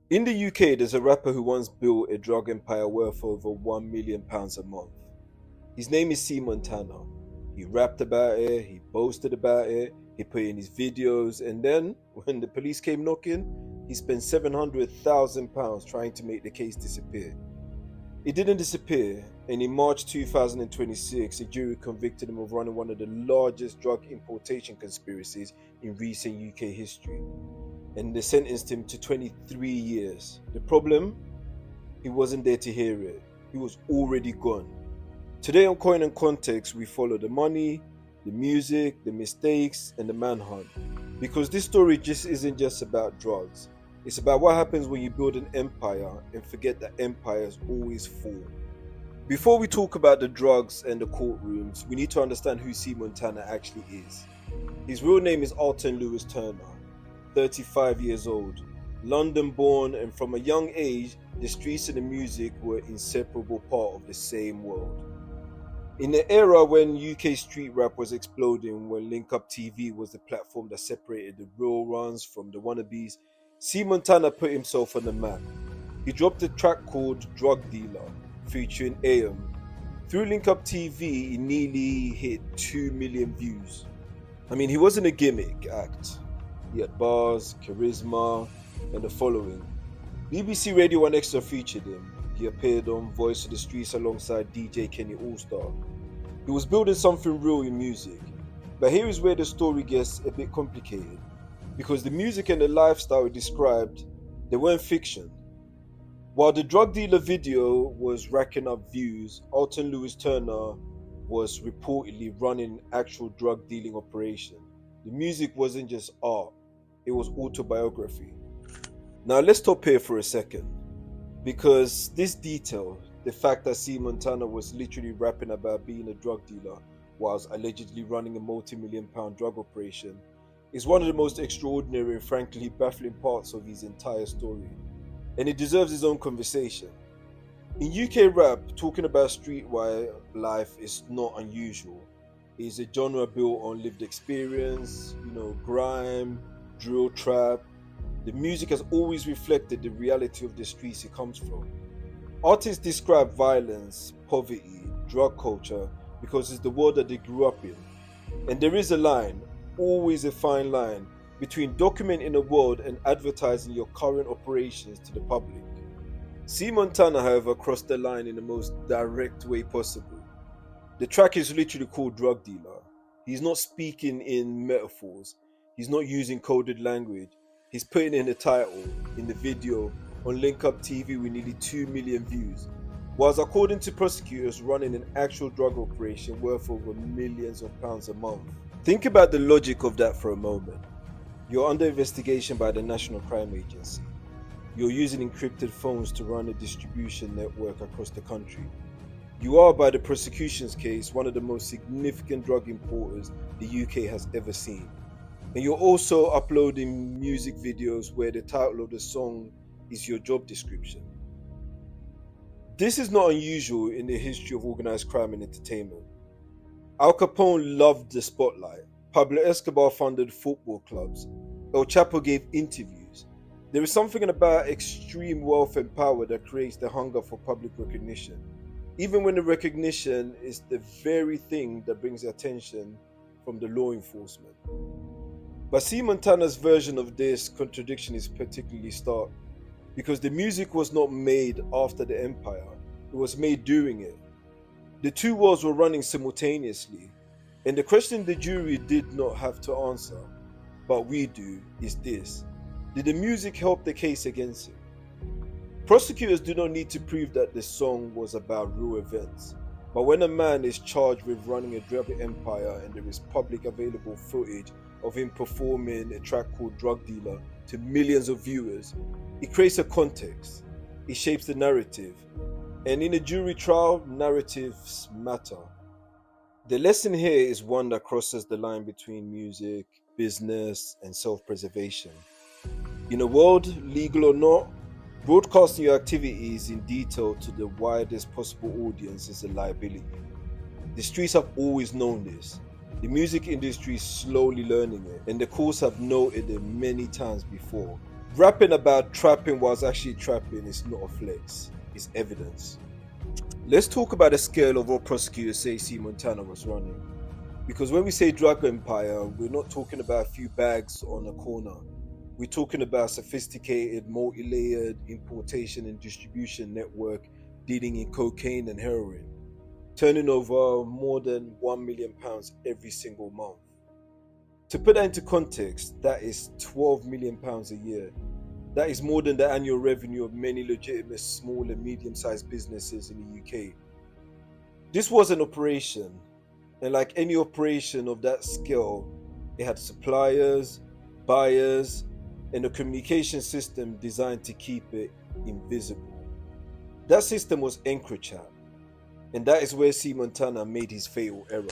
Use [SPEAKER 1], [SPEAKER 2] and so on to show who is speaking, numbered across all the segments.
[SPEAKER 1] In the UK, there's a rapper who once built a drug empire worth over £1 million a month. His name is C Montana. He rapped about it, he boasted about it, he put it in his videos, and then, when the police came knocking, he spent £700,000 trying to make the case disappear. It didn't disappear, and in March 2026, a jury convicted him of running one of the largest drug importation conspiracies in recent UK history, and they sentenced him to 23 years. The problem? He wasn't there to hear it. He was already gone. Today on Coin and Context, we follow the money, the music, the mistakes, and the manhunt. Because this story just isn't just about drugs. It's about what happens when you build an empire and forget that empires always fall. Before we talk about the drugs and the courtrooms, we need to understand who C. Montana actually is. His real name is Alton Lewis Turner, 35 years old, London born, and from a young age, the streets and the music were inseparable part of the same world. In the era when UK street rap was exploding, when Link Up TV was the platform that separated the real runs from the wannabes, C Montana put himself on the map. He dropped a track called Drug Dealer, featuring AM. Through Link Up TV, he nearly hit 2 million views. I mean, he wasn't a gimmick act. He had bars, charisma, and a following. BBC Radio 1 Extra featured him. He appeared on Voice of the Streets alongside DJ Kenny Allstar. He was building something real in music. But here is where the story gets a bit complicated. Because the music and the lifestyle he described, they weren't fiction. While the drug dealer video was racking up views, Alton Lewis Turner was reportedly running an actual drug dealing operation. The music wasn't just art, it was autobiography. Now let's stop here for a second. Because this detail, the fact that C. Montana was literally rapping about being a drug dealer whilst allegedly running a multi-million-pound drug operation, is one of the most extraordinary and frankly baffling parts of his entire story. And it deserves its own conversation. In UK rap, talking about streetwise life is not unusual. It's a genre built on lived experience, grime, drill trap. The music has always reflected the reality of the streets it comes from. Artists describe violence, poverty, drug culture because it's the world that they grew up in. And there is a line, always a fine line, between documenting a world and advertising your current operations to the public. C. Montana, however, crossed the line in the most direct way possible. The track is literally called Drug Dealer. He's not speaking in metaphors. He's not using coded language. He's putting in the title, in the video, on Link Up TV with nearly 2 million views, whilst according to prosecutors running an actual drug operation worth over millions of pounds a month. Think about the logic of that for a moment. You're under investigation by the National Crime Agency. You're using encrypted phones to run a distribution network across the country. You are, by the prosecution's case, one of the most significant drug importers the UK has ever seen. And you're also uploading music videos where the title of the song is your job description. This is not unusual in the history of organized crime and entertainment. Al Capone loved the spotlight. Pablo Escobar funded football clubs. El Chapo gave interviews. There is something about extreme wealth and power that creates the hunger for public recognition, even when the recognition is the very thing that brings attention from the law enforcement. But C. Montana's version of this contradiction is particularly stark, because the music was not made after the empire, it was made during it. The two worlds were running simultaneously, and the question the jury did not have to answer, but we do, is this: did the music help the case against him? Prosecutors do not need to prove that the song was about real events, but when a man is charged with running a drug empire and there is public available footage of him performing a track called Drug Dealer to millions of viewers, it creates a context, it shapes the narrative, and in a jury trial, narratives matter. The lesson here is one that crosses the line between music, business, and self-preservation. In a world, legal or not, broadcasting your activities in detail to the widest possible audience is a liability. The streets have always known this. The music industry is slowly learning it, and the courts have noted it many times before. Rapping about trapping whilst actually trapping is not a flex, it's evidence. Let's talk about the scale of what prosecutors say C. Montana was running. Because when we say drug empire, we're not talking about a few bags on a corner. We're talking about a sophisticated, multi-layered importation and distribution network dealing in cocaine and heroin, turning over more than £1 million every single month. To put that into context, that is £12 million a year. That is more than the annual revenue of many legitimate small and medium-sized businesses in the UK. This was an operation, and like any operation of that scale, it had suppliers, buyers, and a communication system designed to keep it invisible. That system was EncroChat, and that is where C. Montana made his fatal error.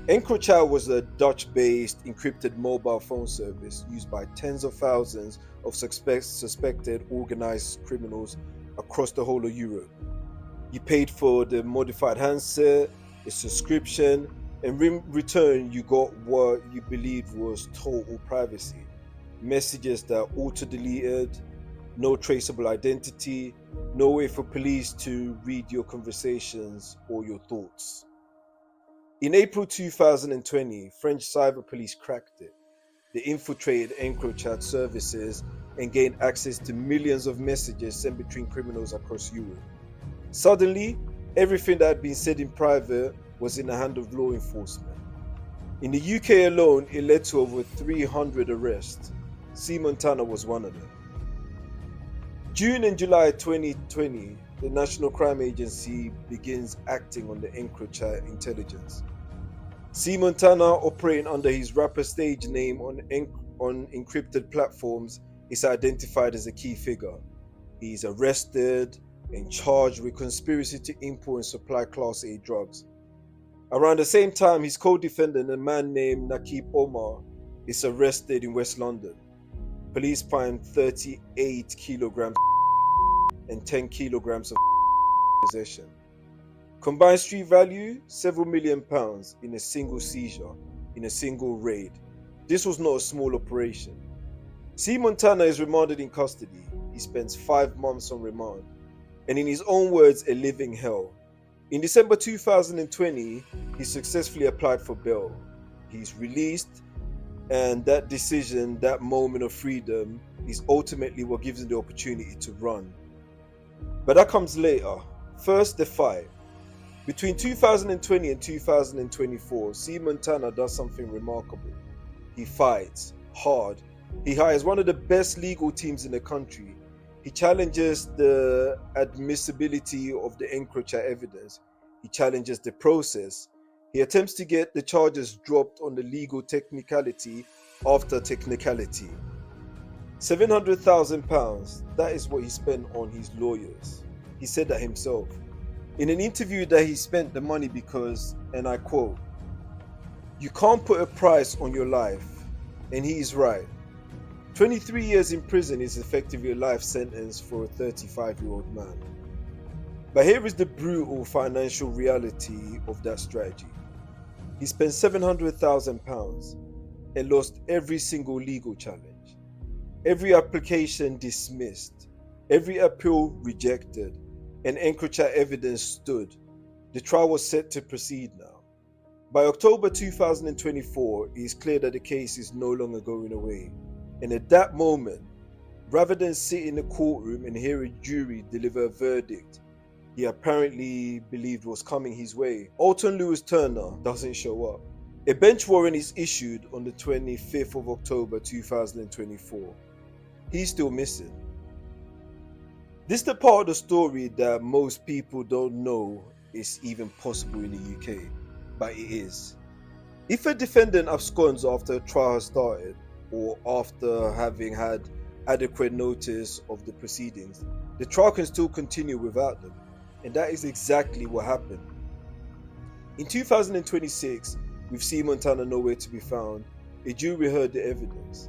[SPEAKER 1] EncroChat was a Dutch-based encrypted mobile phone service used by tens of thousands of suspected organized criminals across the whole of Europe. You paid for the modified handset, a subscription, and in return you got what you believed was total privacy. Messages that auto-deleted, no traceable identity, no way for police to read your conversations or your thoughts. In April 2020, French cyber police cracked it. They infiltrated EncroChat services and gained access to millions of messages sent between criminals across Europe. Suddenly, everything that had been said in private was in the hand of law enforcement. In the UK alone, it led to over 300 arrests. C. Montana was one of them. June and July 2020, the National Crime Agency begins acting on the EncroChat intelligence. C. Montana, operating under his rapper stage name on encrypted platforms, is identified as a key figure. He is arrested and charged with conspiracy to import and supply Class A drugs. Around the same time, his co-defendant, a man named Nakib Omar, is arrested in West London. Police find 38 kilograms and 10 kilograms of possession. Combined street value, several million pounds in a single seizure, in a single raid. This was not a small operation. C. Montana is remanded in custody. He spends 5 months on remand, and in his own words, a living hell. In December 2020, he successfully applied for bail. He's released, and that decision, that moment of freedom, is ultimately what gives him the opportunity to run. But that comes later. First, the fight. Between 2020 and 2024, C. Montana does something remarkable. He fights hard. He hires one of the best legal teams in the country. He challenges the admissibility of the EncroChat evidence. He challenges the process. He attempts to get the charges dropped on the legal technicality after technicality. £700,000, that is what he spent on his lawyers. He said that himself. In an interview that he spent the money because, and I quote, "You can't put a price on your life," and he is right. 23 years in prison is effectively a life sentence for a 35-year-old man. But here is the brutal financial reality of that strategy. He spent £700,000 and lost every single legal challenge, every application dismissed, every appeal rejected, and EncroChat evidence stood. The trial was set to proceed now. By October 2024, it is clear that the case is no longer going away. And at that moment, rather than sit in the courtroom and hear a jury deliver a verdict he apparently believed was coming his way, Alton Lewis Turner doesn't show up. A bench warrant is issued on the 25th of October 2024. He's still missing. This is the part of the story that most people don't know is even possible in the UK, but it is. If a defendant absconds after a trial has started, or after having had adequate notice of the proceedings, the trial can still continue without them. And that is exactly what happened. In 2026, with C. Montana nowhere to be found, a jury heard the evidence.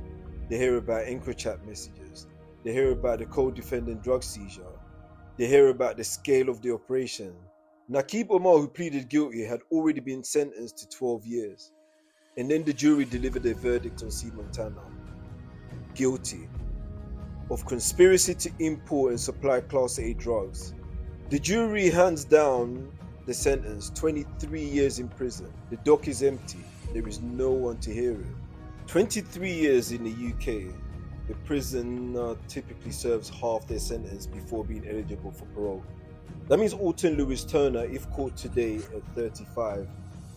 [SPEAKER 1] They hear about EncroChat messages. They hear about the co-defendant drug seizure. They hear about the scale of the operation. Nakib Omar, who pleaded guilty, had already been sentenced to 12 years. And then the jury delivered a verdict on C. Montana. Guilty. of conspiracy to import and supply Class A drugs. The jury hands down the sentence, 23 years in prison. The dock is empty. There is no one to hear it. 23 years in the UK. The prisoner typically serves half their sentence before being eligible for parole. That means Alton Lewis Turner, if caught today at 35,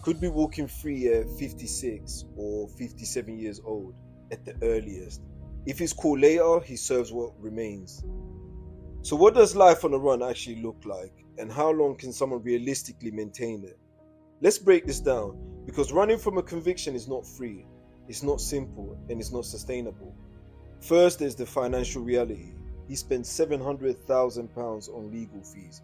[SPEAKER 1] could be walking free at 56 or 57 years old at the earliest. If he's caught later, he serves what remains. So what does life on the run actually look like, and how long can someone realistically maintain it? Let's break this down, because running from a conviction is not free, it's not simple, and it's not sustainable. First, there's the financial reality. He spent £700,000 on legal fees.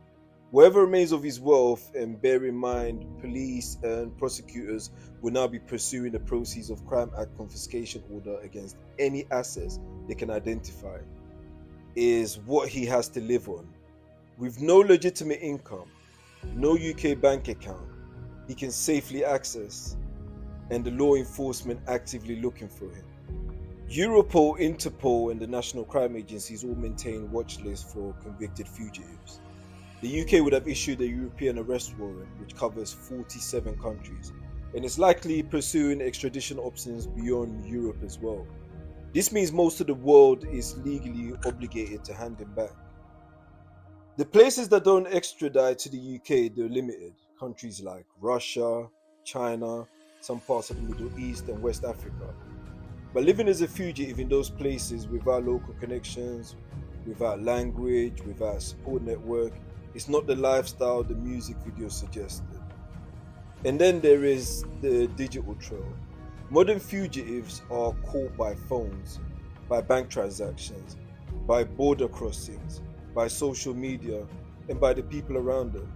[SPEAKER 1] Whatever remains of his wealth, and bear in mind, police and prosecutors will now be pursuing the proceeds of Crime Act confiscation order against any assets they can identify, is what he has to live on. With no legitimate income, no UK bank account he can safely access, and the law enforcement actively looking for him. Europol, Interpol and the National Crime Agencies all maintain watch lists for convicted fugitives. The UK would have issued a European arrest warrant which covers 47 countries, and is likely pursuing extradition options beyond Europe as well. This means most of the world is legally obligated to hand him back. The places that don't extradite to the UK, they're limited. Countries like Russia, China, some parts of the Middle East and West Africa. But living as a fugitive in those places without local connections, without language, without a support network, it's not the lifestyle the music video suggested. And then there is the digital trail. Modern fugitives are caught by phones, by bank transactions, by border crossings, by social media, and by the people around them.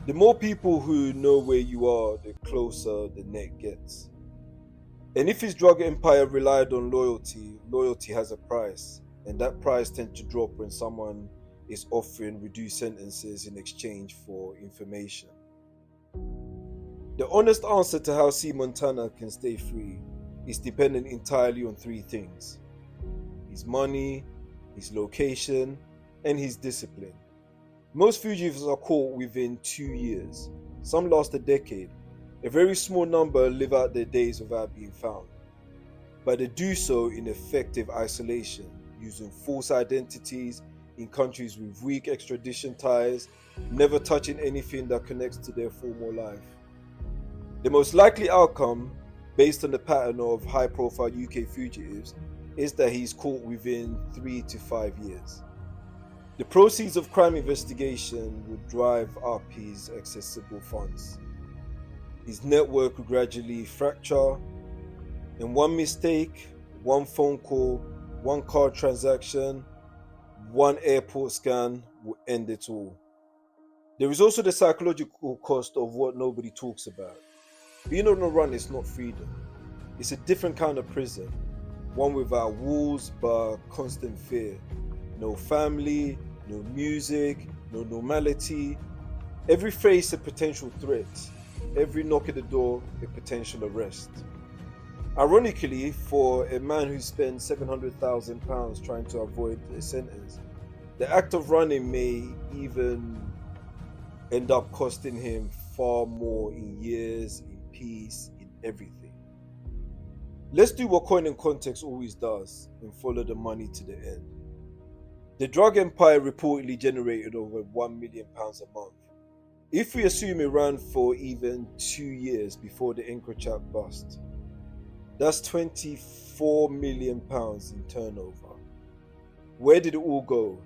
[SPEAKER 1] The more people who know where you are, the closer the net gets. And if his drug empire relied on loyalty, loyalty has a price, and that price tends to drop when someone is offering reduced sentences in exchange for information. The honest answer to how C. Montana can stay free is dependent entirely on three things: his money, his location, and his discipline. Most fugitives are caught within 2 years. Some last a decade. A very small number live out their days without being found. But they do so in effective isolation, using false identities in countries with weak extradition ties, never touching anything that connects to their former life. The most likely outcome, based on the pattern of high-profile UK fugitives, is that he's caught within 3 to 5 years. The proceeds of crime investigation would drive up his accessible funds. His network will gradually fracture, and one mistake, one phone call, one card transaction, one airport scan will end it all. There is also the psychological cost of what nobody talks about. Being on the run is not freedom. It's a different kind of prison, one without walls but constant fear. No family, no music, no normality. Every face a potential threat. Every knock at the door a potential arrest. Ironically, for a man who spent £700,000 trying to avoid a sentence, the act of running may even end up costing him far more in years, in peace, in everything. Let's do what Coin and Context always does and follow the money to the end. The drug empire reportedly generated over £1 million a month. If we assume it ran for even 2 years before the EncroChat bust, that's £24 million in turnover. Where did it all go?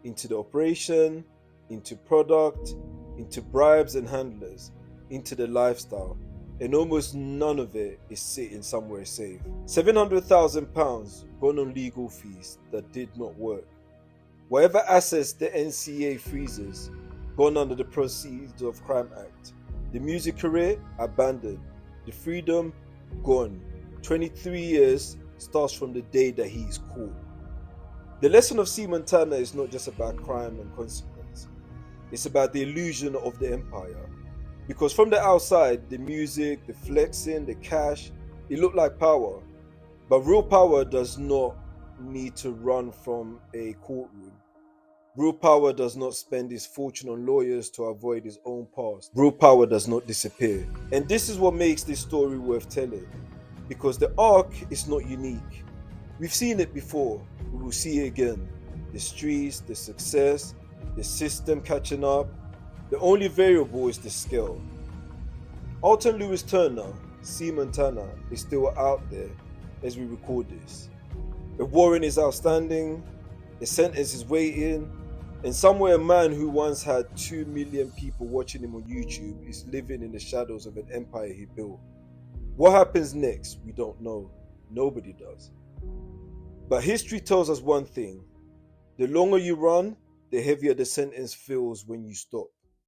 [SPEAKER 1] Into the operation, into product, into bribes and handlers, into the lifestyle, and almost none of it is sitting somewhere safe. £700,000 gone on legal fees that did not work. Whatever assets the NCA freezes, gone under the Proceeds of Crime Act. The music career, abandoned. The freedom, gone. 23 years starts from the day that he is caught. The lesson of C. Montana is not just about crime and consequence. It's about the illusion of the empire. Because from the outside, the music, the flexing, the cash, it looked like power. But real power does not need to run from a courtroom. Real power does not spend his fortune on lawyers to avoid his own past. Real power does not disappear. And this is what makes this story worth telling. Because the arc is not unique. We've seen it before. We will see it again. The streets, the success, the system catching up. The only variable is the scale. Alton Lewis Turner, C. Montana, is still out there as we record this. The warrant is outstanding, the sentence is waiting, and somewhere a man who once had 2 million people watching him on YouTube is living in the shadows of an empire he built. What happens next? We don't know. Nobody does. But history tells us one thing. The longer you run, the heavier the sentence feels when you stop.